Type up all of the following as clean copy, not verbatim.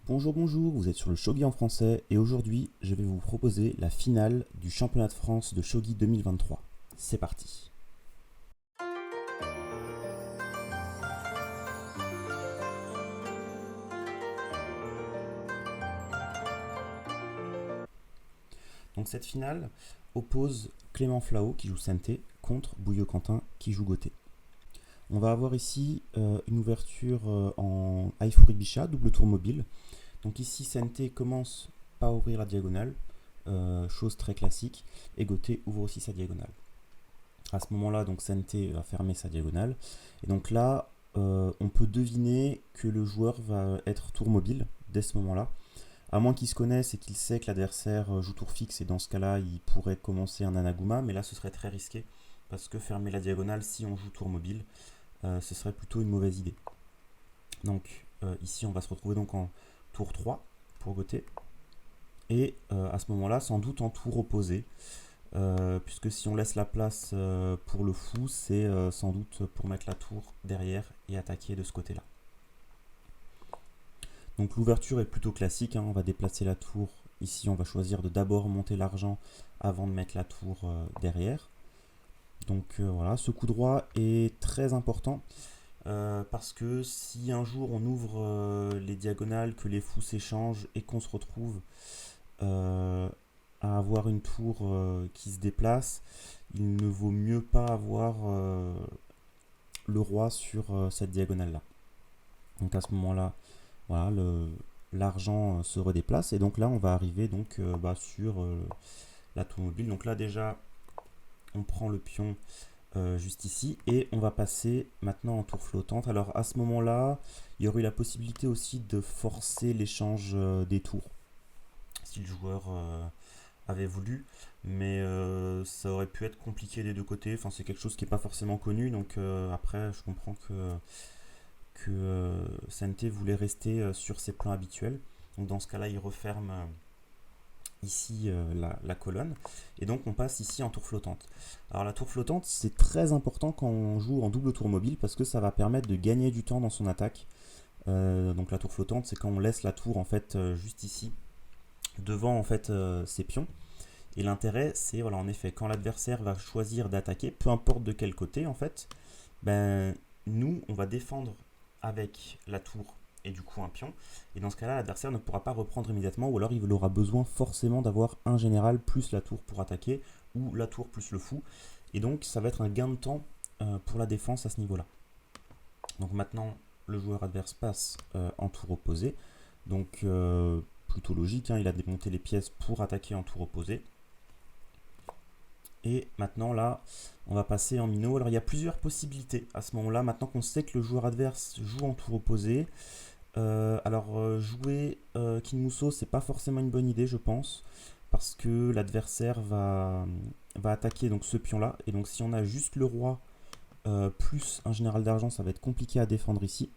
Bonjour, bonjour, vous êtes sur le Shogi en français et aujourd'hui je vais vous proposer la finale du championnat de France de Shogi 2023. C'est parti. Donc cette finale oppose Clément Flao qui joue Sente contre Bouillot Quentin qui joue Goté. On va avoir ici une ouverture en Haifuri Bisha, double tour mobile. Donc ici Sente commence par ouvrir la diagonale, chose très classique, et Goté ouvre aussi sa diagonale. À ce moment-là, donc Sente va fermer sa diagonale, et donc là, on peut deviner que le joueur va être tour mobile dès ce moment-là, à moins qu'il se connaisse et qu'il sait que l'adversaire joue tour fixe, et dans ce cas-là, il pourrait commencer un Anaguma, mais là, ce serait très risqué, parce que fermer la diagonale, si on joue tour mobile, ce serait plutôt une mauvaise idée. Donc ici, on va se retrouver donc en tour 3 pour Goté, et à ce moment-là, sans doute en tour opposé, puisque si on laisse la place pour le fou, c'est sans doute pour mettre la tour derrière et attaquer de ce côté-là. Donc l'ouverture est plutôt classique, hein, on va déplacer la tour. Ici, on va choisir de d'abord monter l'argent avant de mettre la tour derrière. Donc voilà, ce coup droit est très important parce que si un jour on ouvre les diagonales, que les fous s'échangent et qu'on se retrouve à avoir une tour qui se déplace, il ne vaut mieux pas avoir le roi sur cette diagonale là. Donc à ce moment là, voilà, l'argent se redéplace et donc là on va arriver donc sur la tour mobile. Donc là déjà on prend le pion juste ici et on va passer maintenant en tour flottante. Alors à ce moment là il y aurait eu la possibilité aussi de forcer l'échange des tours si le joueur avait voulu, mais ça aurait pu être compliqué des deux côtés. Enfin, c'est quelque chose qui n'est pas forcément connu, donc après je comprends que Sente voulait rester sur ses plans habituels. Donc dans ce cas-là, il referme ici la colonne, et donc on passe ici en tour flottante. Alors la tour flottante, c'est très important quand on joue en double tour mobile, parce que ça va permettre de gagner du temps dans son attaque. Donc la tour flottante, c'est quand on laisse la tour en fait juste ici, devant en fait ses pions. Et l'intérêt, c'est voilà, en effet, quand l'adversaire va choisir d'attaquer, peu importe de quel côté en fait, ben nous on va défendre avec la tour et du coup un pion, et dans ce cas-là l'adversaire ne pourra pas reprendre immédiatement, ou alors il aura besoin forcément d'avoir un général plus la tour pour attaquer, ou la tour plus le fou, et donc ça va être un gain de temps pour la défense à ce niveau-là. Donc maintenant le joueur adverse passe en tour opposé, donc plutôt logique, hein, il a démonté les pièces pour attaquer en tour opposé. Et maintenant là, on va passer en minot. Alors il y a plusieurs possibilités à ce moment-là, maintenant qu'on sait que le joueur adverse joue en tour opposé. Jouer Kinmuso, c'est pas forcément une bonne idée, je pense, parce que l'adversaire va attaquer donc ce pion-là, et donc si on a juste le roi plus un général d'argent, ça va être compliqué à défendre ici.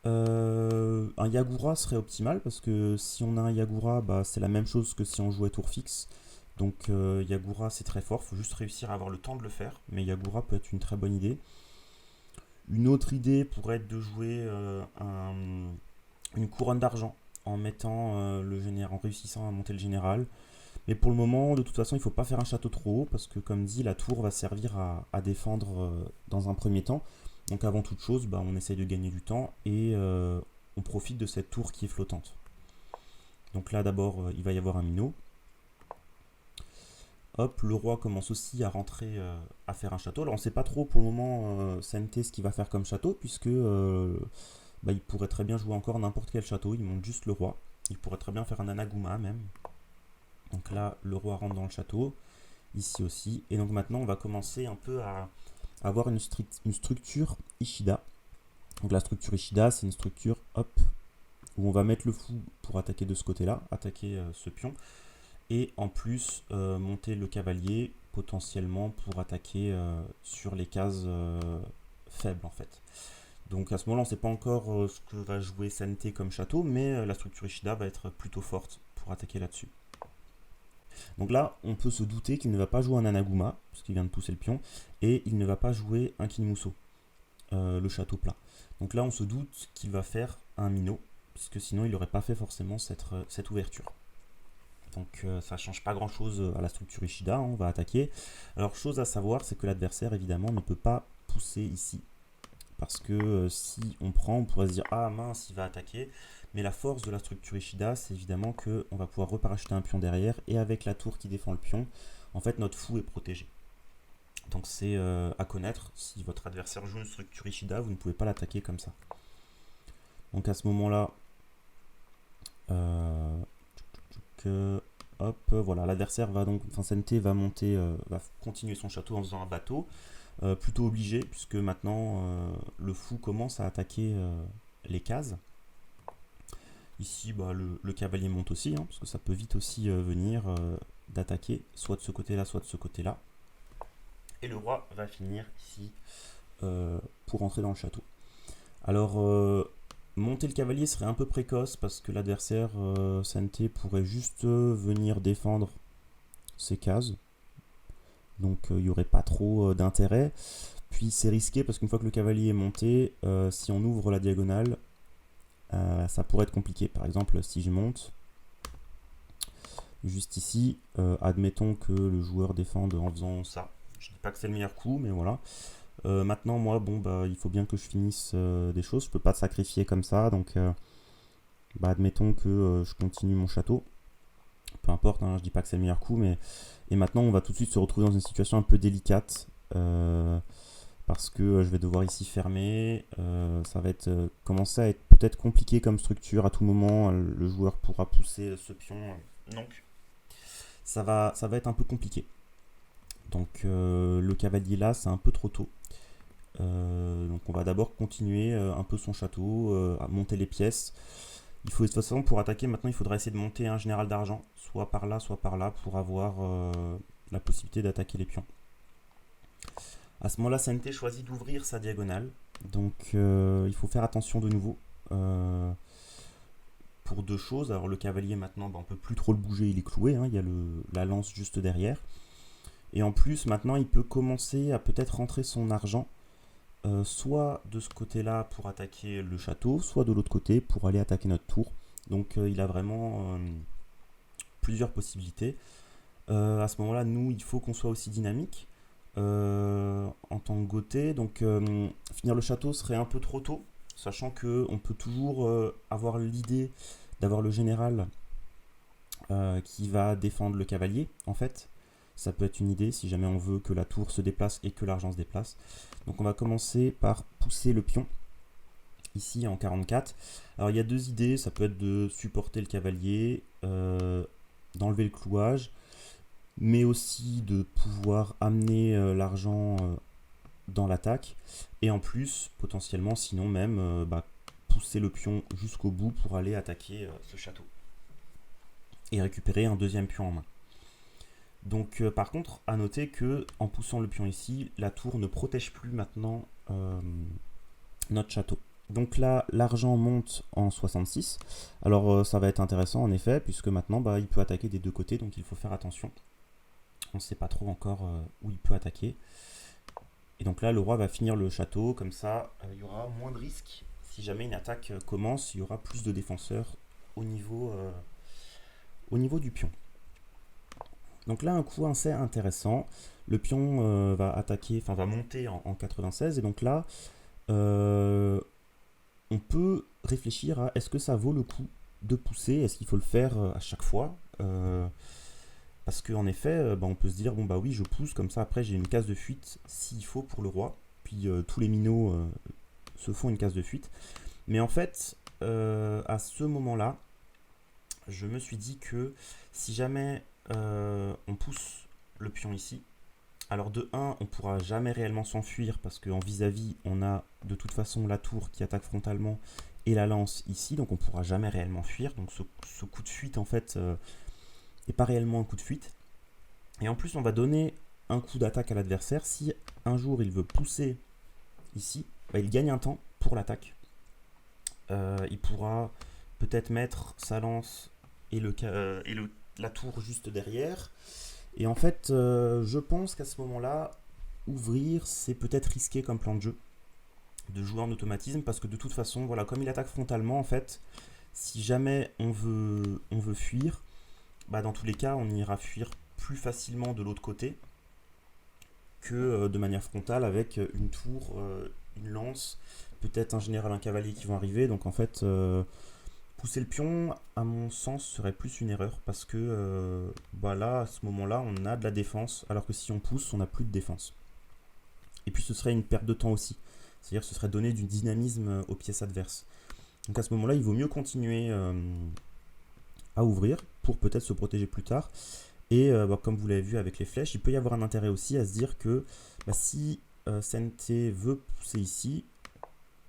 Un Yagura serait optimal, parce que si on a un Yagura, bah, c'est la même chose que si on jouait tour fixe. Donc Yagura c'est très fort, il faut juste réussir à avoir le temps de le faire, mais Yagura peut être une très bonne idée. Une autre idée pourrait être de jouer une couronne d'argent en mettant le général, en réussissant à monter le général. Mais pour le moment, de toute façon, il ne faut pas faire un château trop haut, parce que comme dit, la tour va servir à défendre dans un premier temps. Donc avant toute chose, bah, on essaye de gagner du temps et on profite de cette tour qui est flottante. Donc là d'abord, il va y avoir un minot. Hop, le roi commence aussi à rentrer, à faire un château. Alors on ne sait pas trop pour le moment Sente ce qu'il va faire comme château, puisque il pourrait très bien jouer encore n'importe quel château, il monte juste le roi. Il pourrait très bien faire un Anaguma même. Donc là, le roi rentre dans le château, ici aussi. Et donc maintenant, on va commencer un peu à avoir une structure Ishida. Donc la structure Ishida, c'est une structure, hop, où on va mettre le fou pour attaquer de ce côté-là, attaquer ce pion. Et en plus monter le cavalier potentiellement pour attaquer sur les cases faibles en fait. Donc à ce moment-là, on ne sait pas encore ce que va jouer Sente comme château, mais la structure Ishida va être plutôt forte pour attaquer là-dessus. Donc là, on peut se douter qu'il ne va pas jouer un Anaguma, parce qu'il vient de pousser le pion, et il ne va pas jouer un Kinmuso, le château plat. Donc là, on se doute qu'il va faire un minot. puisque sinon il n'aurait pas fait forcément cette ouverture. Donc ça change pas grand chose à la structure Ishida, on va attaquer. Alors chose à savoir, c'est que l'adversaire évidemment ne peut pas pousser ici. Parce que si on prend, on pourrait se dire ah mince, il va attaquer. Mais la force de la structure Ishida, c'est évidemment qu'on va pouvoir reparacheter un pion derrière. Et avec la tour qui défend le pion, en fait notre fou est protégé. Donc c'est à connaître, si votre adversaire joue une structure Ishida, vous ne pouvez pas l'attaquer comme ça. Donc à ce moment-là, hop, voilà, l'adversaire va donc, enfin Sente va monter, va continuer son château en faisant un bateau, plutôt obligé, puisque maintenant le fou commence à attaquer les cases. Ici, le cavalier monte aussi, parce que ça peut vite aussi venir d'attaquer, soit de ce côté-là, soit de ce côté-là. Et le roi va finir ici pour entrer dans le château. Alors, monter le cavalier serait un peu précoce parce que l'adversaire Sente pourrait juste venir défendre ses cases. Donc il n'y aurait pas trop d'intérêt. Puis c'est risqué parce qu'une fois que le cavalier est monté, si on ouvre la diagonale, ça pourrait être compliqué. Par exemple, si je monte juste ici, admettons que le joueur défende en faisant ça. Je ne dis pas que c'est le meilleur coup, mais voilà. Maintenant, moi, il faut bien que je finisse des choses. Je peux pas sacrifier comme ça, donc admettons que je continue mon château. Peu importe, je dis pas que c'est le meilleur coup, mais et maintenant, on va tout de suite se retrouver dans une situation un peu délicate parce que je vais devoir ici fermer. Ça va être commencer à être peut-être compliqué comme structure. À tout moment, le joueur pourra pousser ce pion. Donc, ça va être un peu compliqué. Donc, le cavalier là, c'est un peu trop tôt. Donc on va d'abord continuer un peu son château, à monter les pièces. Il faut de toute façon pour attaquer maintenant, il faudra essayer de monter un général d'argent, soit par là pour avoir la possibilité d'attaquer les pions. À ce moment-là, Sente choisit d'ouvrir sa diagonale, donc il faut faire attention de nouveau pour deux choses. Alors le cavalier maintenant, on peut plus trop le bouger, il est cloué, il y a la lance juste derrière. Et en plus maintenant il peut commencer à peut-être rentrer son argent soit de ce côté-là pour attaquer le château, soit de l'autre côté pour aller attaquer notre tour. Donc il a vraiment plusieurs possibilités. À ce moment-là, nous, il faut qu'on soit aussi dynamique en tant que Gothé. Donc finir le château serait un peu trop tôt, sachant qu'on peut toujours avoir l'idée d'avoir le général qui va défendre le cavalier, en fait. Ça peut être une idée si jamais on veut que la tour se déplace et que l'argent se déplace. Donc on va commencer par pousser le pion, ici en 44. Alors il y a deux idées, ça peut être de supporter le cavalier, d'enlever le clouage, mais aussi de pouvoir amener l'argent dans l'attaque. Et en plus, potentiellement, sinon même, pousser le pion jusqu'au bout pour aller attaquer ce château. Et récupérer un deuxième pion en main. Donc par contre, à noter que en poussant le pion ici, la tour ne protège plus maintenant notre château. Donc là, l'argent monte en 66. Alors ça va être intéressant en effet, puisque maintenant il peut attaquer des deux côtés, donc il faut faire attention. On ne sait pas trop encore où il peut attaquer. Et donc là, le roi va finir le château, comme ça, il y aura moins de risques. Si jamais une attaque commence, il y aura plus de défenseurs au niveau du pion. Donc là, un coup assez intéressant. Le pion va monter en 96. Et donc là, on peut réfléchir à est-ce que ça vaut le coup de pousser? Est-ce qu'il faut le faire à chaque fois? Parce qu'en effet, on peut se dire, oui, je pousse, comme ça, après, j'ai une case de fuite s'il faut pour le roi. Puis tous les minots se font une case de fuite. Mais en fait, à ce moment-là, je me suis dit que si jamais on pousse le pion ici, alors de 1, on pourra jamais réellement s'enfuir parce qu'en vis-à-vis, on a de toute façon la tour qui attaque frontalement et la lance ici, donc on pourra jamais réellement fuir. Donc ce coup de fuite, en fait, n'est pas réellement un coup de fuite. Et en plus, on va donner un coup d'attaque à l'adversaire. Si un jour il veut pousser ici, il gagne un temps pour l'attaque. Il pourra peut-être mettre sa lance et la tour juste derrière. Et en fait, je pense qu'à ce moment-là, ouvrir, c'est peut-être risqué comme plan de jeu de jouer en automatisme, parce que de toute façon, comme il attaque frontalement, en fait, Si jamais on veut fuir, bah dans tous les cas, on ira fuir plus facilement de l'autre côté que de manière frontale avec une tour, une lance, peut-être un général, un cavalier qui vont arriver. Donc en fait, pousser le pion, à mon sens, serait plus une erreur parce que bah là, à ce moment-là, on a de la défense, alors que si on pousse, on n'a plus de défense. Et puis ce serait une perte de temps aussi. C'est-à-dire que ce serait donner du dynamisme aux pièces adverses. Donc à ce moment-là, il vaut mieux continuer à ouvrir pour peut-être se protéger plus tard. Et bah, comme vous l'avez vu avec les flèches, il peut y avoir un intérêt aussi à se dire que bah, si Sente veut pousser ici,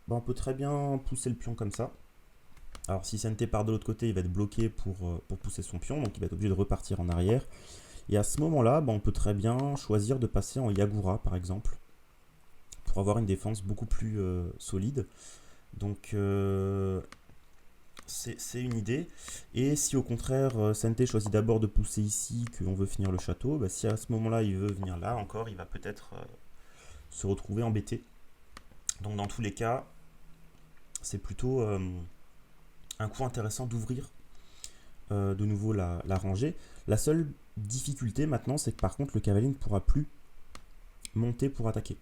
bah, on peut très bien pousser le pion comme ça. Alors si Sente part de l'autre côté, il va être bloqué pour pousser son pion, donc il va être obligé de repartir en arrière. Et à ce moment-là, bah, on peut très bien choisir de passer en Yagura par exemple, pour avoir une défense beaucoup plus solide. Donc c'est une idée. Et si au contraire Sente choisit d'abord de pousser ici, qu'on veut finir le château, bah, si à ce moment-là il veut venir là encore, il va peut-être se retrouver embêté. Donc dans tous les cas, c'est plutôt un coup intéressant d'ouvrir de nouveau la rangée. La seule difficulté maintenant, c'est que par contre le cavalier ne pourra plus monter pour attaquer.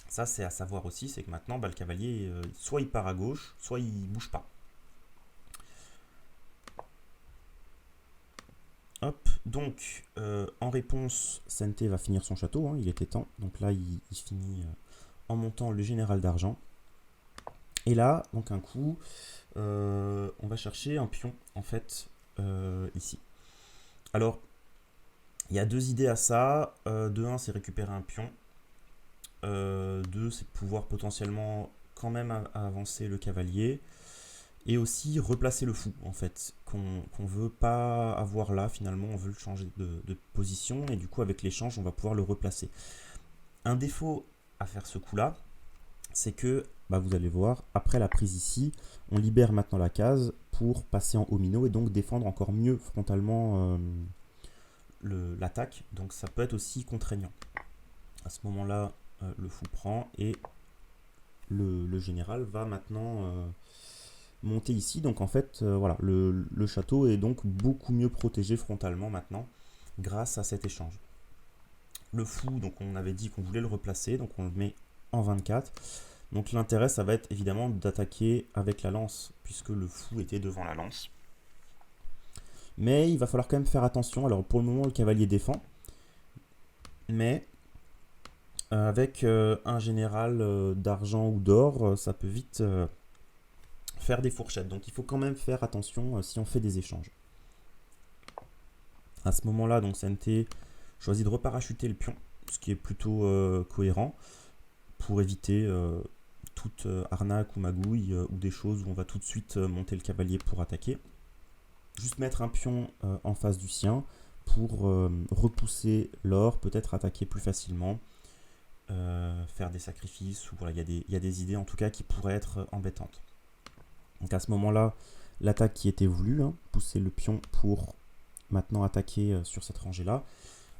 Ça c'est à savoir aussi, c'est que maintenant bah, le cavalier, soit il part à gauche, soit il bouge pas. Hop, donc en réponse, Sente va finir son château, hein, il était temps. Donc là, il finit en montant le général d'argent. Et là, donc un coup, on va chercher un pion, en fait, ici. Alors, il y a deux idées à ça. De un, c'est récupérer un pion. Deux, c'est pouvoir potentiellement quand même avancer le cavalier. Et aussi replacer le fou, en fait, qu'on veut pas avoir là, finalement, on veut le changer de position, et du coup, avec l'échange, on va pouvoir le replacer. Un défaut à faire ce coup-là, c'est que, bah, vous allez voir, après la prise ici, on libère maintenant la case pour passer en haut minot, et donc défendre encore mieux frontalement l'attaque, donc ça peut être aussi contraignant. À ce moment-là, le fou prend, et le général va maintenant monter ici. Donc en fait, voilà, le château est donc beaucoup mieux protégé frontalement maintenant grâce à cet échange. Le fou, donc on avait dit qu'on voulait le replacer, donc on le met en 24. Donc l'intérêt, ça va être évidemment d'attaquer avec la lance, puisque le fou était devant la lance. Mais il va falloir quand même faire attention. Alors pour le moment, le cavalier défend, mais avec un général d'argent ou d'or, ça peut vite faire des fourchettes. Donc il faut quand même faire attention si on fait des échanges. À ce moment-là, donc Sente choisit de reparachuter le pion, ce qui est plutôt cohérent, pour éviter toute arnaque ou magouille ou des choses où on va tout de suite monter le cavalier pour attaquer. Juste mettre un pion en face du sien pour repousser l'or, peut-être attaquer plus facilement, faire des sacrifices, ou voilà, il y a des idées en tout cas qui pourraient être embêtantes. Donc à ce moment-là, l'attaque qui était voulue, hein, pousser le pion pour maintenant attaquer sur cette rangée-là.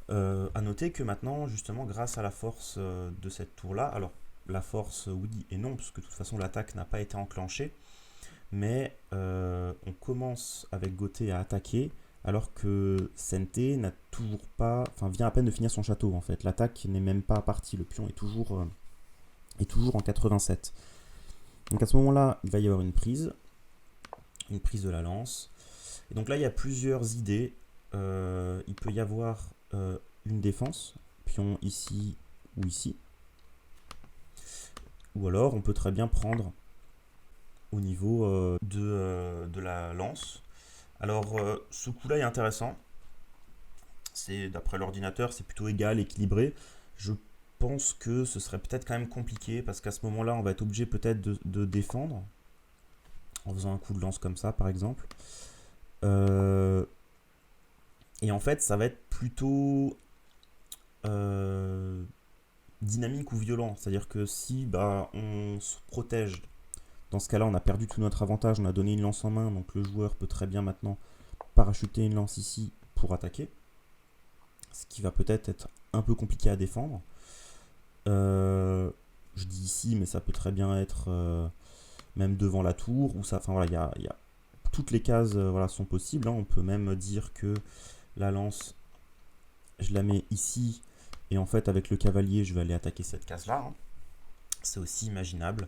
À noter que maintenant, justement, grâce à la force de cette tour-là, alors la force, oui et non, parce que de toute façon, l'attaque n'a pas été enclenchée, mais on commence avec Gauthier à attaquer, alors que Sente n'a toujours pas, enfin vient à peine de finir son château en fait. L'attaque n'est même pas partie, le pion est toujours en 87. Donc à ce moment-là, il va y avoir une prise de la lance. Et donc là, il y a plusieurs idées. Il peut y avoir une défense, pion ici ou ici. Ou alors, on peut très bien prendre au niveau de la lance. Alors, ce coup-là est intéressant. D'après l'ordinateur, c'est plutôt égal, équilibré. Je pense que ce serait peut-être quand même compliqué, parce qu'à ce moment-là, on va être obligé peut-être de défendre, en faisant un coup de lance comme ça, par exemple. Et en fait, ça va être plutôt dynamique ou violent. C'est-à-dire que si on se protège, dans ce cas-là, on a perdu tout notre avantage, on a donné une lance en main, donc le joueur peut très bien maintenant parachuter une lance ici pour attaquer. Ce qui va peut-être être un peu compliqué à défendre. Je dis ici, mais ça peut très bien être même devant la tour. Ou ça, enfin voilà, il y a toutes les cases voilà, sont possibles, hein. On peut même dire que la lance, je la mets ici, et en fait avec le cavalier, je vais aller attaquer cette case-là, hein. C'est aussi imaginable.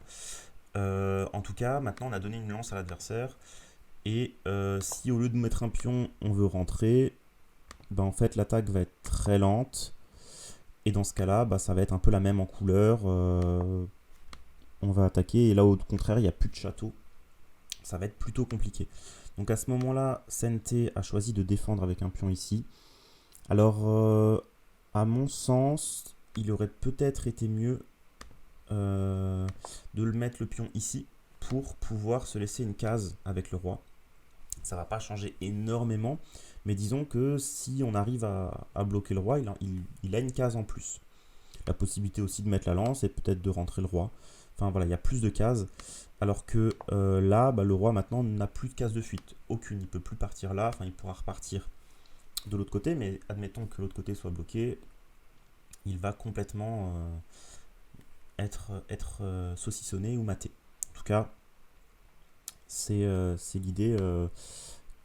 En tout cas, maintenant on a donné une lance à l'adversaire, et si au lieu de mettre un pion, on veut rentrer, ben, en fait l'attaque va être très lente, et dans ce cas-là, bah, ça va être un peu la même en couleur. On va attaquer, et là au contraire, il n'y a plus de château. Ça va être plutôt compliqué. Donc à ce moment-là, Sente a choisi de défendre avec un pion ici. Alors, à mon sens, il aurait peut-être été mieux de le mettre le pion ici pour pouvoir se laisser une case avec le roi. Ça va pas changer énormément, mais disons que si on arrive à bloquer le roi, il a une case en plus. La possibilité aussi de mettre la lance et peut-être de rentrer le roi. Enfin voilà, il y a plus de cases. Alors que là, bah, le roi maintenant n'a plus de case de fuite. Aucune, il ne peut plus partir là. Enfin, il pourra repartir de l'autre côté, mais admettons que l'autre côté soit bloqué, il va complètement être saucissonné ou maté. En tout cas, c'est l'idée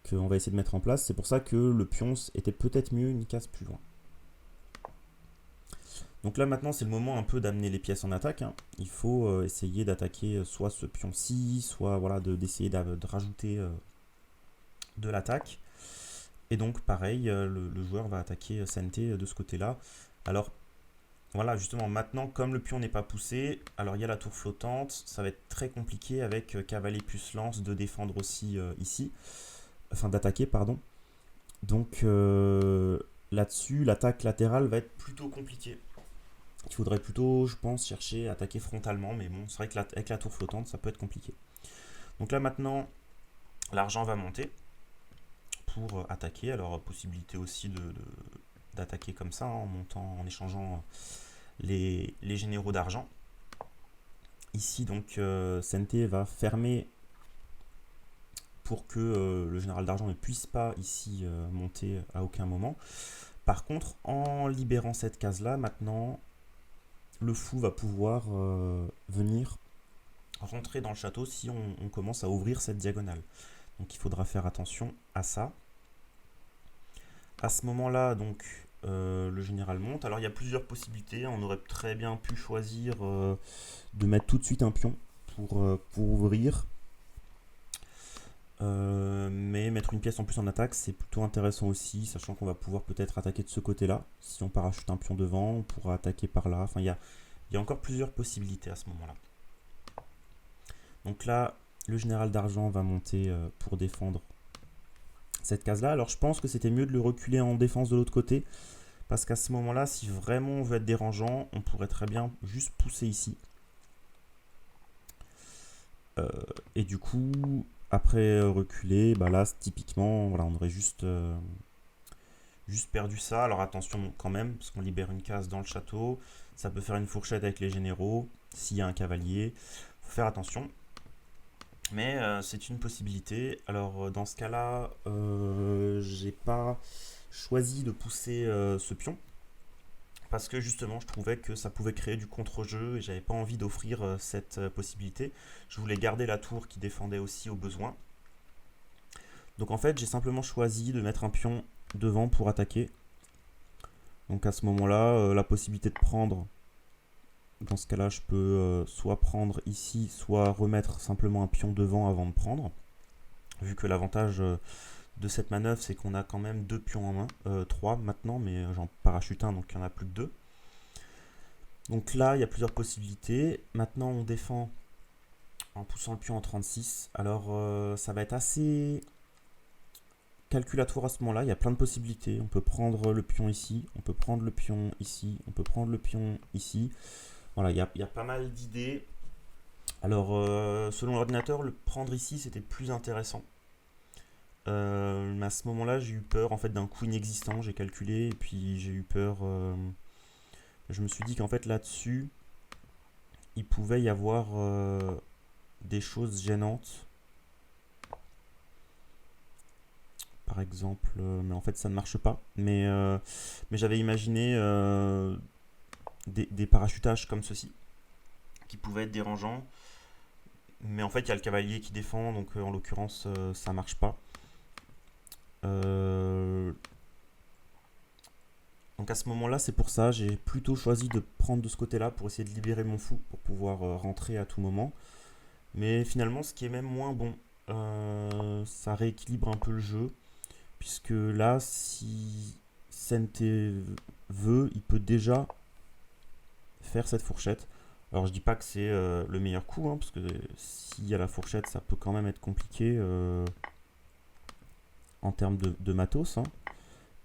qu'on va essayer de mettre en place. C'est pour ça que le pion était peut-être mieux une case plus loin. Donc là maintenant c'est le moment un peu d'amener les pièces en attaque, hein. Il faut essayer d'attaquer soit ce pion-ci, soit voilà, d'essayer de rajouter de l'attaque. Et donc pareil, le joueur va attaquer Sente de ce côté-là. Alors voilà, justement maintenant comme le pion n'est pas poussé, alors il y a la tour flottante, ça va être très compliqué avec cavalier plus lance de défendre aussi ici, enfin d'attaquer pardon. Donc là-dessus l'attaque latérale va être plutôt compliquée. Il faudrait plutôt, je pense, chercher à attaquer frontalement, mais bon, c'est vrai qu'avec la tour flottante, ça peut être compliqué. Donc là maintenant, l'argent va monter pour attaquer. Alors possibilité aussi d'attaquer comme ça, hein, en montant, en échangeant les généraux d'argent. Ici donc, Sente va fermer pour que le général d'argent ne puisse pas ici monter à aucun moment. Par contre, en libérant cette case-là, maintenant, le fou va pouvoir venir rentrer dans le château si on commence à ouvrir cette diagonale. Donc il faudra faire attention à ça. À ce moment-là, donc le général monte. Alors il y a plusieurs possibilités. On aurait très bien pu choisir de mettre tout de suite un pion pour ouvrir. Mais mettre une pièce en plus en attaque, c'est plutôt intéressant aussi, sachant qu'on va pouvoir peut-être attaquer de ce côté-là. Si on parachute un pion devant, on pourra attaquer par là. Enfin, il y a encore plusieurs possibilités à ce moment-là. Donc là, le général d'argent va monter pour défendre cette case-là. Alors je pense que c'était mieux de le reculer en défense de l'autre côté, parce qu'à ce moment-là, si vraiment on veut être dérangeant, on pourrait très bien juste pousser ici. Et du coup, après reculer, bah là, typiquement, voilà, on aurait juste perdu ça. Alors attention quand même, parce qu'on libère une case dans le château. Ça peut faire une fourchette avec les généraux, s'il y a un cavalier. Faut faire attention. Mais c'est une possibilité. Alors dans ce cas-là, j'ai pas choisi de pousser ce pion. Parce que justement, je trouvais que ça pouvait créer du contre-jeu et j'avais pas envie d'offrir cette possibilité. Je voulais garder la tour qui défendait aussi au besoin. Donc en fait, j'ai simplement choisi de mettre un pion devant pour attaquer. Donc à ce moment-là, la possibilité de prendre, dans ce cas-là, je peux soit prendre ici, soit remettre simplement un pion devant avant de prendre. Vu que l'avantage de cette manœuvre, c'est qu'on a quand même 2 pions en main, 3 maintenant, mais j'en parachute un, donc il n'y en a plus que 2. Donc là, il y a plusieurs possibilités. Maintenant, on défend en poussant le pion en 36. Alors, ça va être assez calculatoire à ce moment-là. Il y a plein de possibilités. On peut prendre le pion ici, on peut prendre le pion ici, on peut prendre le pion ici. Voilà, il y a pas mal d'idées. Alors, selon l'ordinateur, le prendre ici, c'était plus intéressant. Mais à ce moment-là, j'ai eu peur en fait d'un coup inexistant. J'ai calculé et puis j'ai eu peur. Je me suis dit qu'en fait là-dessus, il pouvait y avoir des choses gênantes. Par exemple, mais en fait ça ne marche pas. Mais j'avais imaginé des parachutages comme ceci, qui pouvaient être dérangeants. Mais en fait, il y a le cavalier qui défend, donc en l'occurrence, ça marche pas. Euh, donc à ce moment-là, c'est pour ça, j'ai plutôt choisi de prendre de ce côté-là pour essayer de libérer mon fou, pour pouvoir rentrer à tout moment. Mais finalement, ce qui est même moins bon, ça rééquilibre un peu le jeu, puisque là, si Sente veut, il peut déjà faire cette fourchette. Alors je dis pas que c'est le meilleur coup, hein, parce que s'il y a la fourchette, ça peut quand même être compliqué en termes de matos. Hein.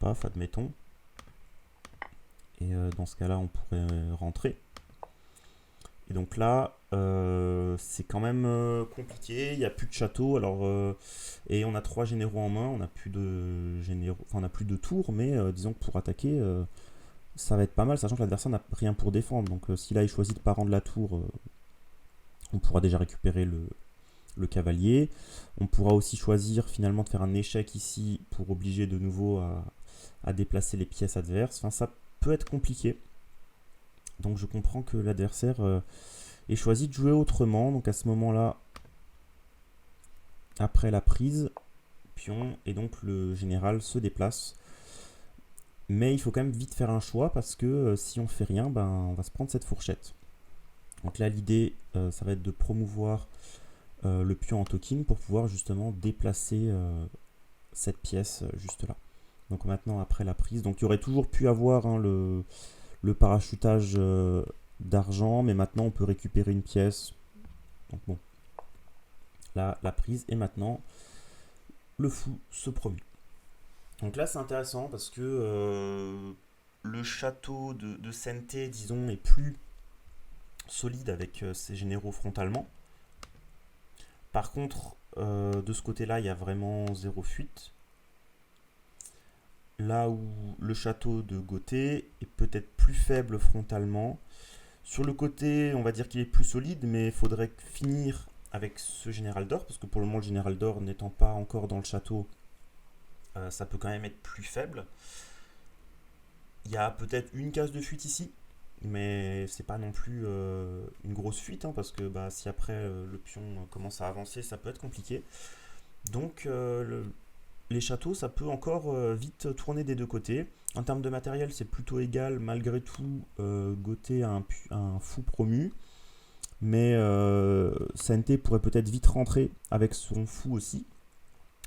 Paf, admettons. Et dans ce cas-là, on pourrait rentrer. Et donc là, c'est quand même compliqué. Il n'y a plus de château. Alors, et on a 3 généraux en main. On n'a plus de généraux, enfin, on n'a plus de tours, mais disons que pour attaquer, ça va être pas mal, sachant que l'adversaire n'a rien pour défendre. Donc si là il choisit de ne pas rendre la tour, on pourra déjà récupérer le cavalier. On pourra aussi choisir finalement de faire un échec ici pour obliger de nouveau à déplacer les pièces adverses. Enfin, ça peut être compliqué. Donc je comprends que l'adversaire ait choisi de jouer autrement. Donc à ce moment-là, après la prise, pion, et donc le général se déplace. Mais il faut quand même vite faire un choix parce que si on fait rien, ben, on va se prendre cette fourchette. Donc là, l'idée, ça va être de promouvoir le pion en token pour pouvoir justement déplacer cette pièce juste là. Donc maintenant, après la prise, donc il y aurait toujours pu avoir hein, le parachutage d'argent, mais maintenant on peut récupérer une pièce. Donc bon, là, la prise, et maintenant, le fou se promue. Donc là, c'est intéressant parce que le château de Sente, disons, est plus solide avec ses généraux frontalement. Par contre, de ce côté-là, il y a vraiment zéro fuite. Là où le château de Gauthier est peut-être plus faible frontalement. Sur le côté, on va dire qu'il est plus solide, mais il faudrait finir avec ce général d'or, parce que pour le moment, le général d'or n'étant pas encore dans le château, ça peut quand même être plus faible. Il y a peut-être une case de fuite ici, mais c'est pas non plus une grosse fuite, hein, parce que bah, si après le pion commence à avancer, ça peut être compliqué. Donc les châteaux, ça peut encore vite tourner des deux côtés. En termes de matériel, c'est plutôt égal, malgré tout, Gauthier a un fou promu. Mais Sente pourrait peut-être vite rentrer avec son fou aussi.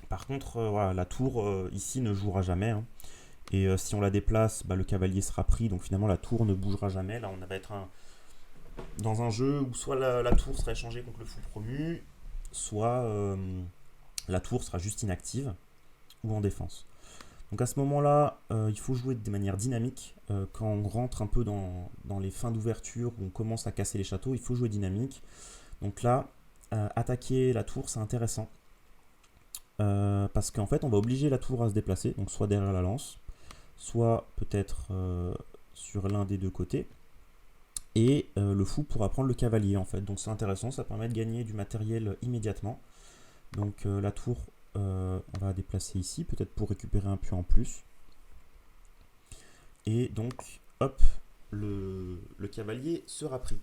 Par contre, voilà, la tour ici ne jouera jamais. Hein. Et si on la déplace, bah, le cavalier sera pris. Donc finalement, la tour ne bougera jamais. Là, on va être dans un jeu où soit la tour sera échangée contre le fou promu, soit la tour sera juste inactive ou en défense. Donc à ce moment-là, il faut jouer de manière dynamique. Quand on rentre un peu dans les fins d'ouverture, où on commence à casser les châteaux, il faut jouer dynamique. Donc là, attaquer la tour, c'est intéressant. Parce qu'en fait, on va obliger la tour à se déplacer, donc soit derrière la lance, soit peut-être sur l'un des deux côtés. Et le fou pourra prendre le cavalier, en fait. Donc c'est intéressant, ça permet de gagner du matériel immédiatement. Donc la tour, on va déplacer ici, peut-être pour récupérer un pion en plus. Et donc, hop, le cavalier sera pris.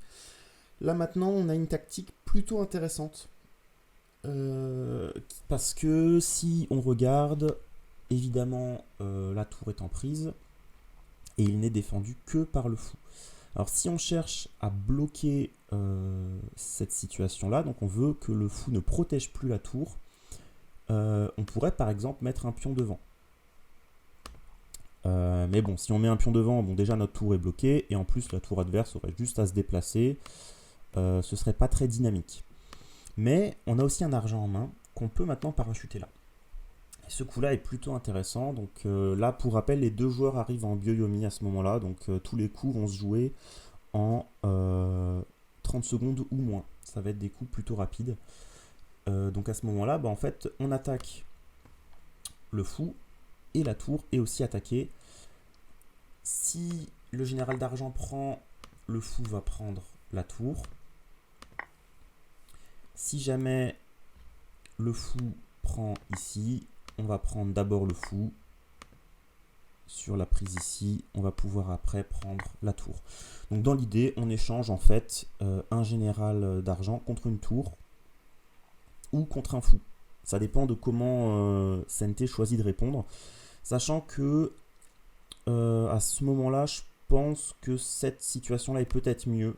Là maintenant, on a une tactique plutôt intéressante. Parce que si on regarde, évidemment, la tour est en prise. Et il n'est défendu que par le fou. Alors si on cherche à bloquer cette situation-là, donc on veut que le fou ne protège plus la tour, on pourrait par exemple mettre un pion devant. Mais bon, si on met un pion devant, bon déjà notre tour est bloquée, et en plus la tour adverse aurait juste à se déplacer, ce serait pas très dynamique. Mais on a aussi un argent en main qu'on peut maintenant parachuter là. Et ce coup-là est plutôt intéressant, donc là pour rappel, les deux joueurs arrivent en Byo-Yomi à ce moment-là, donc tous les coups vont se jouer en 30 secondes ou moins. Ça va être des coups plutôt rapides. Donc à ce moment-là, bah, en fait, on attaque le fou et la tour est aussi attaquée. Si le général d'argent prend, le fou va prendre la tour. Si jamais le fou prend ici, on va prendre d'abord le fou. Sur la prise ici, on va pouvoir après prendre la tour. Donc dans l'idée, on échange en fait un général d'argent contre une tour. ou contre un fou. Ça dépend de comment Sente choisit de répondre. Sachant que à ce moment-là, je pense que cette situation-là est peut-être mieux.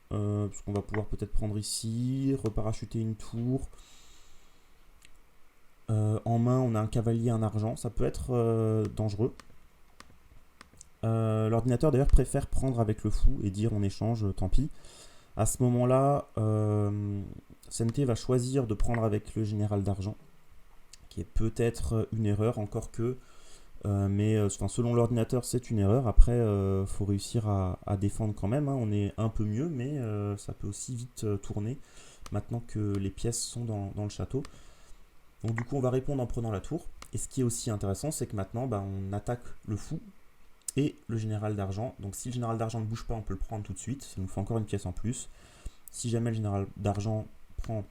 Parce qu'on va pouvoir peut-être prendre ici, reparachuter une tour. En main, on a un cavalier, un argent. Ça peut être dangereux. L'ordinateur d'ailleurs préfère prendre avec le fou et dire on échange, tant pis. À ce moment-là, Sente va choisir de prendre avec le général d'argent, qui est peut-être une erreur, encore que, mais selon l'ordinateur c'est une erreur. Après, faut réussir à défendre quand même, hein. On est un peu mieux, mais ça peut aussi vite tourner maintenant que les pièces sont dans le château. Donc du coup on va répondre en prenant la tour. Et ce qui est aussi intéressant, c'est que maintenant on attaque le fou et le général d'argent. Donc si le général d'argent ne bouge pas, on peut le prendre tout de suite. Ça nous fait encore une pièce en plus. Si jamais le général d'argent prend,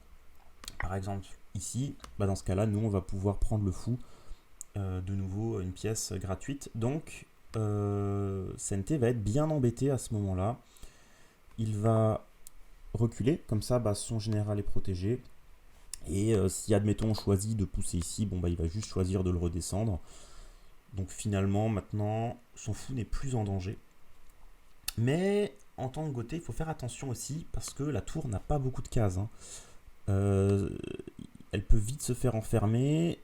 par exemple, ici, dans ce cas-là, nous, on va pouvoir prendre le fou, de nouveau, une pièce gratuite. Donc, Sente va être bien embêté à ce moment-là. Il va reculer, comme ça, son général est protégé. Et si, admettons, on choisit de pousser ici, il va juste choisir de le redescendre. Donc finalement, maintenant, son fou n'est plus en danger. Mais en tant que Gothé, il faut faire attention aussi parce que la tour n'a pas beaucoup de cases, hein. Elle peut vite se faire enfermer.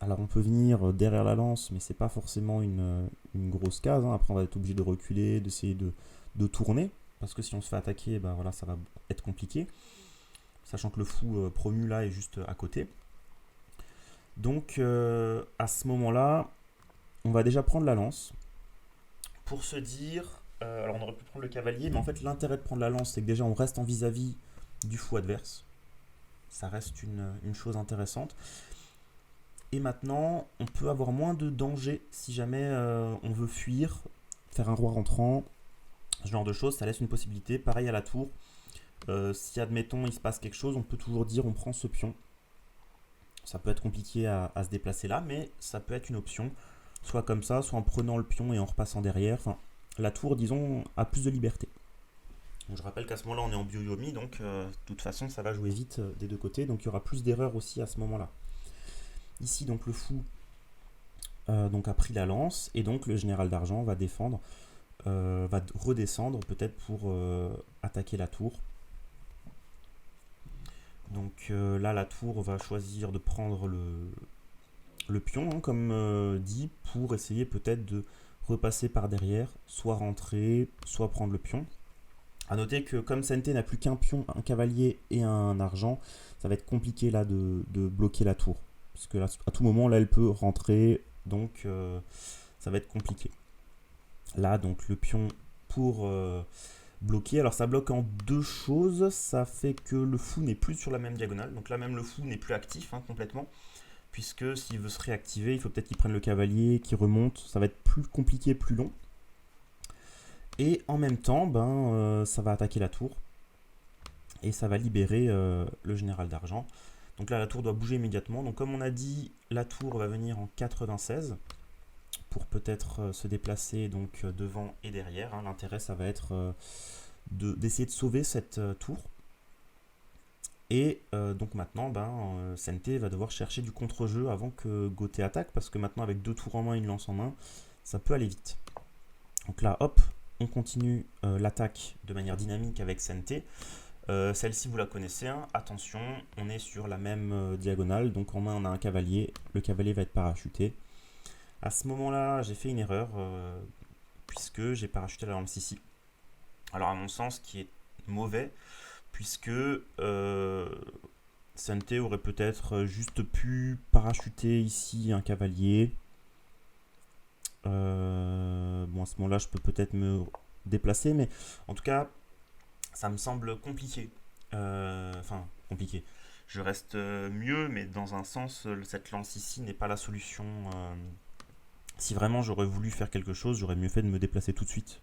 Alors on peut venir derrière la lance, mais c'est pas forcément une grosse case, hein. Après on va être obligé de reculer, d'essayer de tourner, parce que si on se fait attaquer, voilà, ça va être compliqué. Sachant que le fou promu là est juste à côté. Donc à ce moment-là, on va déjà prendre la lance pour se dire. Alors on aurait pu prendre le cavalier, mais en fait l'intérêt de prendre la lance, c'est que déjà on reste en vis-à-vis du fou adverse. Ça reste une chose intéressante. Et maintenant, on peut avoir moins de danger si jamais on veut fuir, faire un roi rentrant, ce genre de choses, ça laisse une possibilité. Pareil à la tour, si admettons il se passe quelque chose, on peut toujours dire on prend ce pion. Ça peut être compliqué à se déplacer là, mais ça peut être une option. Soit comme ça, soit en prenant le pion et en repassant derrière. Enfin, la tour, disons, a plus de liberté. Donc, je rappelle qu'à ce moment-là, on est en Byo-Yomi, donc de toute façon, ça va jouer vite des deux côtés. Donc il y aura plus d'erreurs aussi à ce moment-là. Ici, donc le fou a pris la lance, et donc le général d'argent va défendre, va redescendre peut-être pour attaquer la tour. Donc là, la tour va choisir de prendre le pion, hein, comme dit, pour essayer peut-être de repasser par derrière, soit rentrer, soit prendre le pion. A noter que comme Sente n'a plus qu'un pion, un cavalier et un argent, ça va être compliqué là de bloquer la tour. Parce que là, à tout moment, là, elle peut rentrer, donc ça va être compliqué. Là, donc le pion pour bloquer. Alors ça bloque en deux choses. Ça fait que le fou n'est plus sur la même diagonale. Donc là même le fou n'est plus actif, hein, complètement. Puisque s'il veut se réactiver, il faut peut-être qu'il prenne le cavalier, qu'il remonte. Ça va être plus compliqué, plus long. Et en même temps, ça va attaquer la tour. Et ça va libérer le général d'argent. Donc là, la tour doit bouger immédiatement. Donc comme on a dit, la tour va venir en 96 pour peut-être se déplacer donc devant et derrière, hein. L'intérêt, ça va être d'essayer de sauver cette tour. Et donc maintenant, Sente va devoir chercher du contre-jeu avant que Gothé attaque, parce que maintenant, avec deux tours en main et une lance en main, ça peut aller vite. Donc là, hop, on continue l'attaque de manière dynamique avec Sente. Celle-ci, vous la connaissez, hein. Attention, on est sur la même diagonale, donc en main, on a un cavalier. Le cavalier va être parachuté. À ce moment-là, j'ai fait une erreur, puisque j'ai parachuté la lance ici. Alors à mon sens, ce qui est mauvais, puisque Sente aurait peut-être juste pu parachuter ici un cavalier. À ce moment-là, je peux peut-être me déplacer, mais en tout cas, ça me semble compliqué. Compliqué. Je reste mieux, mais dans un sens, cette lance ici n'est pas la solution. Si vraiment j'aurais voulu faire quelque chose, j'aurais mieux fait de me déplacer tout de suite.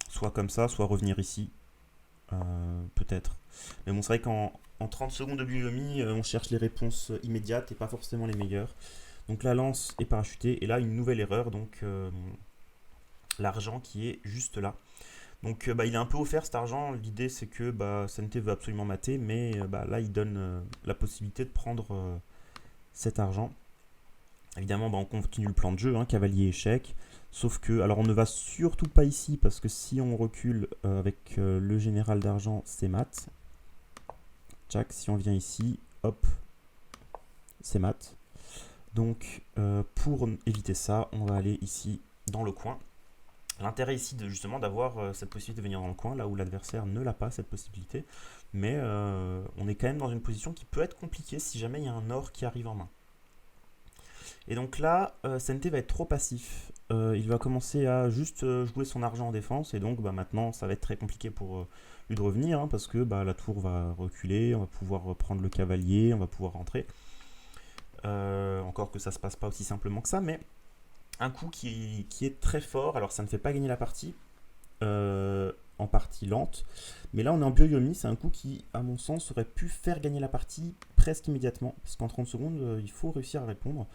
Soit comme ça, soit revenir ici. Peut-être. Mais bon, c'est vrai qu'en 30 secondes de Byo-Yomi, on cherche les réponses immédiates et pas forcément les meilleures. Donc la lance est parachutée. Et là, une nouvelle erreur. Donc l'argent qui est juste là. Donc il est un peu offert cet argent. L'idée c'est que Sente veut absolument mater, mais là il donne la possibilité de prendre cet argent. Évidemment, on continue le plan de jeu, hein, cavalier échec. Sauf que, alors on ne va surtout pas ici, parce que si on recule avec le général d'argent, c'est mat. Tchac, si on vient ici, hop, c'est mat. Donc pour éviter ça, on va aller ici dans le coin. L'intérêt ici justement d'avoir cette possibilité de venir dans le coin, là où l'adversaire ne l'a pas, cette possibilité. Mais on est quand même dans une position qui peut être compliquée si jamais il y a un or qui arrive en main. Et donc là, Sente va être trop passif. Il va commencer à juste jouer son argent en défense. Et donc maintenant, ça va être très compliqué pour lui de revenir. Hein, parce que la tour va reculer. On va pouvoir prendre le cavalier. On va pouvoir rentrer. Encore que ça ne se passe pas aussi simplement que ça. Mais un coup qui est très fort. Alors ça ne fait pas gagner la partie. En partie lente. Mais là, on est en Byo-Yomi. C'est un coup qui, à mon sens, aurait pu faire gagner la partie presque immédiatement. Parce qu'en 30 secondes, il faut réussir à répondre.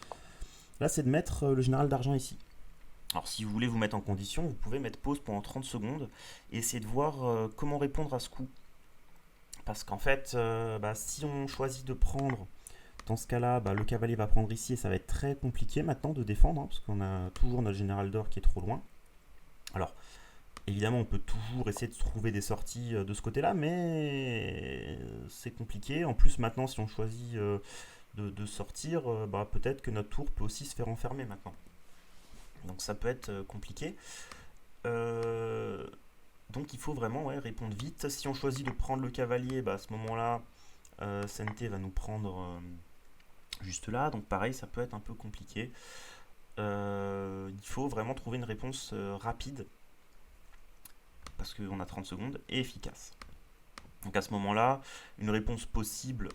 Là, c'est de mettre le général d'argent ici. Alors, si vous voulez vous mettre en condition, vous pouvez mettre pause pendant 30 secondes et essayer de voir comment répondre à ce coup. Parce qu'en fait, si on choisit de prendre, dans ce cas-là, le cavalier va prendre ici et ça va être très compliqué maintenant de défendre, hein, parce qu'on a toujours notre général d'or qui est trop loin. Alors, évidemment, on peut toujours essayer de trouver des sorties de ce côté-là, mais c'est compliqué. En plus, maintenant, si on choisit de sortir, peut-être que notre tour peut aussi se faire enfermer maintenant. Donc ça peut être compliqué. Donc il faut vraiment répondre vite. Si on choisit de prendre le cavalier, à ce moment-là, Sente va nous prendre juste là. Donc pareil, ça peut être un peu compliqué. Il faut vraiment trouver une réponse rapide, parce qu'on a 30 secondes, et efficace. Donc à ce moment-là, une réponse possible,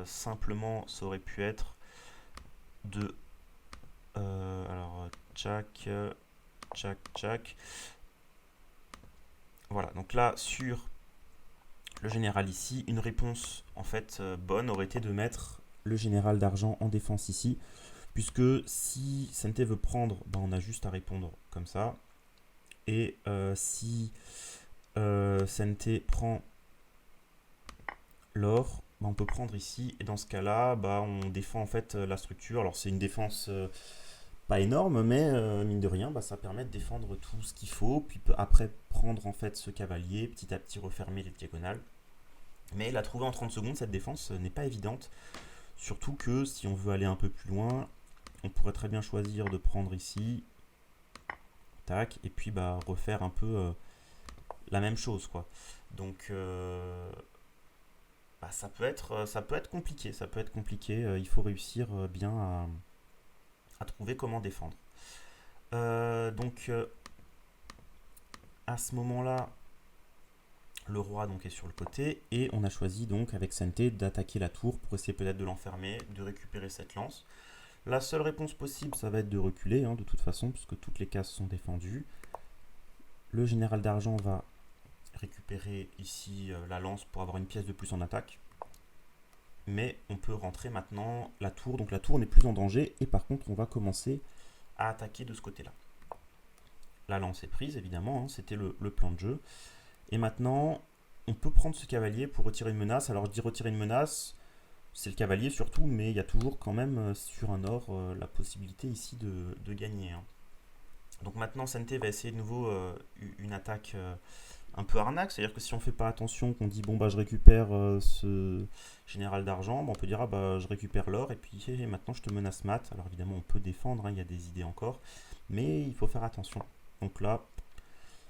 simplement, ça aurait pu être de... tchac. Voilà, donc là, sur le général ici, une réponse, bonne aurait été de mettre le général d'argent en défense ici, puisque si Sente veut prendre, on a juste à répondre comme ça. Et si Sente prend l'or, on peut prendre ici, et dans ce cas-là, on défend la structure. Alors c'est une défense pas énorme, mais mine de rien, ça permet de défendre tout ce qu'il faut, puis après prendre ce cavalier, petit à petit refermer les diagonales. Mais la trouver en 30 secondes, cette défense n'est pas évidente, surtout que si on veut aller un peu plus loin, on pourrait très bien choisir de prendre ici, tac, et puis refaire un peu la même chose, quoi. Donc ça peut être compliqué, il faut réussir bien à trouver comment défendre. À ce moment-là, le roi est sur le côté et on a choisi donc avec Sente d'attaquer la tour pour essayer peut-être de l'enfermer, de récupérer cette lance. La seule réponse possible, ça va être de reculer de toute façon, puisque toutes les cases sont défendues. Le général d'argent va récupérer ici la lance pour avoir une pièce de plus en attaque. Mais on peut rentrer maintenant la tour, donc la tour n'est plus en danger, et par contre on va commencer à attaquer de ce côté-là. La lance est prise, évidemment, c'était le plan de jeu. Et maintenant, on peut prendre ce cavalier pour retirer une menace. Alors je dis retirer une menace, c'est le cavalier surtout, mais il y a toujours quand même sur un or la possibilité ici de gagner. Donc maintenant, Sente va essayer de nouveau une attaque un peu arnaque, c'est-à-dire que si on ne fait pas attention, qu'on dit je récupère ce général d'argent, on peut dire je récupère l'or et puis maintenant je te menace mat. Alors évidemment on peut défendre, il y a des idées encore, mais il faut faire attention. Donc là,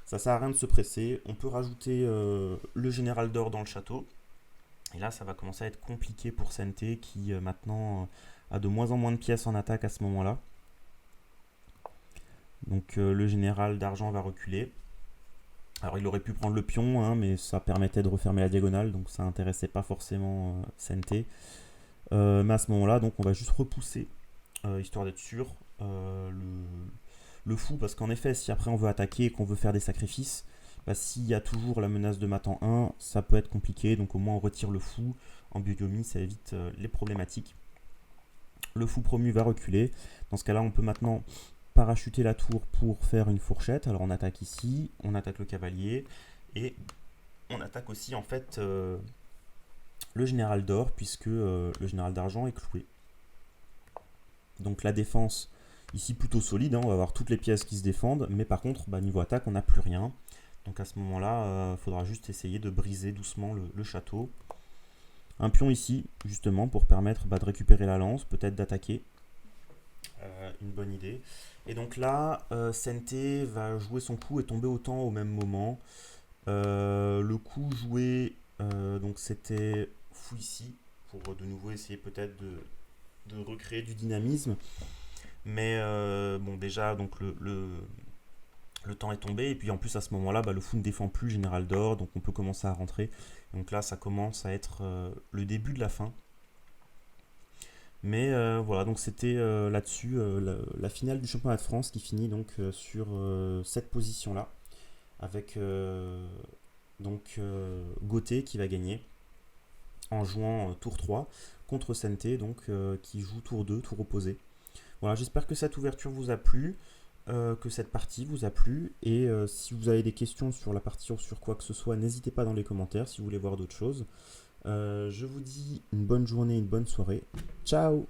ça sert à rien de se presser, on peut rajouter le général d'or dans le château, et là ça va commencer à être compliqué pour Sente qui maintenant a de moins en moins de pièces en attaque à ce moment-là. Donc le général d'argent va reculer. Alors il aurait pu prendre le pion, mais ça permettait de refermer la diagonale, donc ça intéressait pas forcément Sente. Mais à ce moment-là, donc on va juste repousser, histoire d'être sûr, le fou, parce qu'en effet, si après on veut attaquer et qu'on veut faire des sacrifices, s'il y a toujours la menace de mat en 1, ça peut être compliqué, donc au moins on retire le fou. En Byo-Yomi, ça évite les problématiques. Le fou promu va reculer. Dans ce cas-là, on peut maintenant parachuter la tour pour faire une fourchette. Alors on attaque ici, on attaque le cavalier et on attaque aussi en fait le général d'or puisque le général d'argent est cloué. Donc la défense ici plutôt solide, hein, on va avoir toutes les pièces qui se défendent, mais par contre niveau attaque on n'a plus rien. Donc à ce moment-là, il faudra juste essayer de briser doucement le château. Un pion ici, justement, pour permettre de récupérer la lance, peut-être d'attaquer. Une bonne idée. Et donc là, Sente va jouer son coup et tomber autant au même moment. Le coup joué, donc c'était fou ici, pour de nouveau essayer peut-être de recréer du dynamisme. Mais bon, déjà, donc le temps est tombé, et puis en plus à ce moment-là, le fou ne défend plus le général d'or, donc on peut commencer à rentrer. Donc là, ça commence à être le début de la fin. Mais voilà, donc c'était là-dessus la finale du championnat de France qui finit donc sur cette position-là, avec Gauthier qui va gagner en jouant tour 3 contre Sente, donc qui joue tour 2, tour opposé. Voilà, j'espère que cette ouverture vous a plu. Que cette partie vous a plu, et si vous avez des questions sur la partie ou sur quoi que ce soit, n'hésitez pas dans les commentaires si vous voulez voir d'autres choses. Je vous dis une bonne journée, une bonne soirée. Ciao!